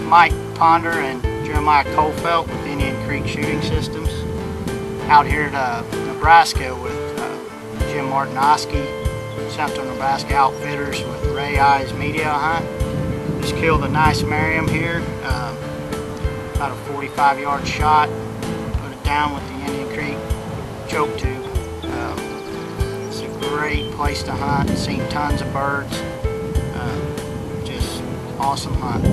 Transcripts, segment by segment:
Mike Ponder and Jeremiah Colfelt with Indian Creek Shooting Systems. Out here at Nebraska with Jim Martinoski, Central Nebraska Outfitters with Ray Eyes Media Hunt. Just killed a nice Merriam here, about a 45-yard shot. Put it down with the Indian Creek choke tube. It's a great place to hunt. Seen tons of birds. Just awesome hunt.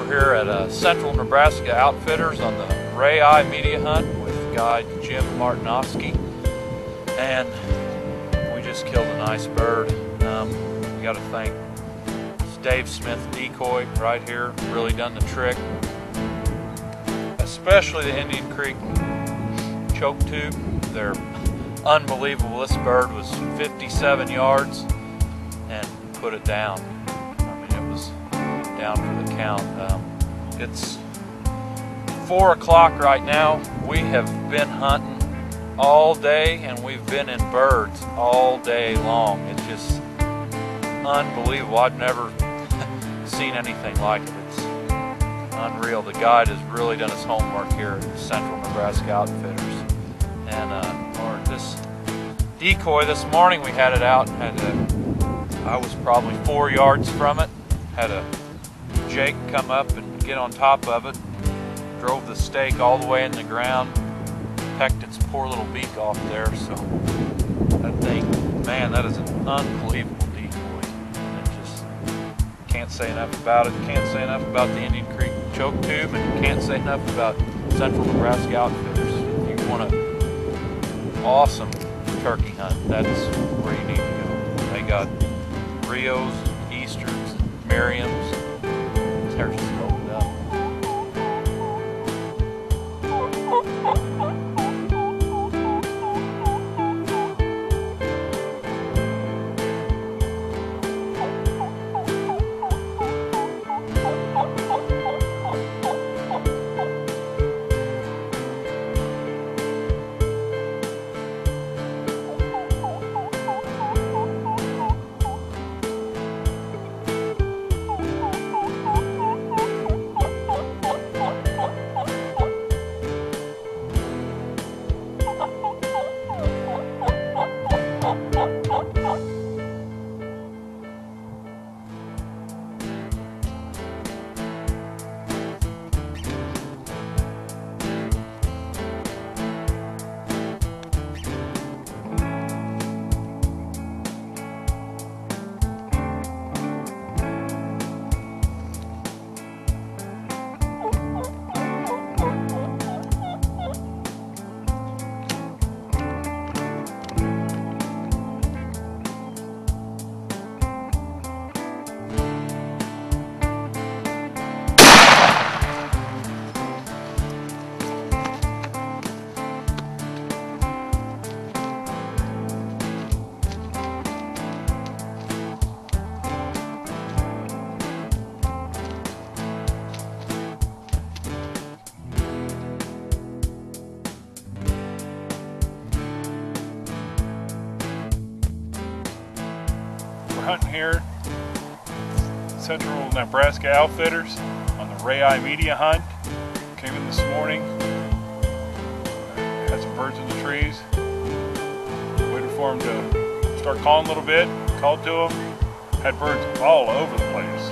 Here at Central Nebraska Outfitters on the Ray Eye Media Hunt with guide Jim Martinoski, and we just killed a nice bird. We got to thank Dave Smith decoy right here, really done the trick, especially the Indian Creek choke tube. They're unbelievable. This bird was 57 yards and put it down. I mean, it was down for the count. It's 4 o'clock right now. We have been hunting all day and we've been in birds all day long. It's just unbelievable. I've never seen anything like it. It's unreal. The guide has really done his homework here at Central Nebraska Outfitters. And this decoy this morning, we had it out. I was probably 4 yards from it. Had a Jake come up and get on top of it, drove the stake all the way in the ground, pecked its poor little beak off there. So I think, man, that is an unbelievable decoy. And just can't say enough about it. Can't say enough about the Indian Creek choke tube, and can't say enough about Central Nebraska Outfitters. If you want an awesome turkey hunt, that's where you need to go. They got Rios, Easterns, Merriams. They're just opened up. hunting here, Central Nebraska Outfitters on the Ray Media hunt. Came in this morning, had some birds in the trees. Waited for them to start calling a little bit. Called to them. Had birds all over the place.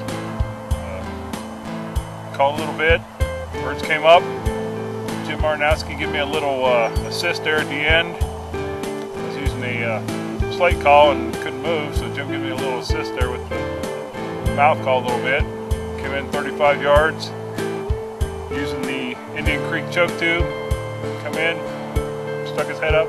Called a little bit. Birds came up. Jim Martinowski gave me a little assist there at the end. I was using the slate call and couldn't move, so Jim gave me a little assist there with the mouth call a little bit. Came in 35 yards using the Indian Creek choke tube. Come in, stuck his head up,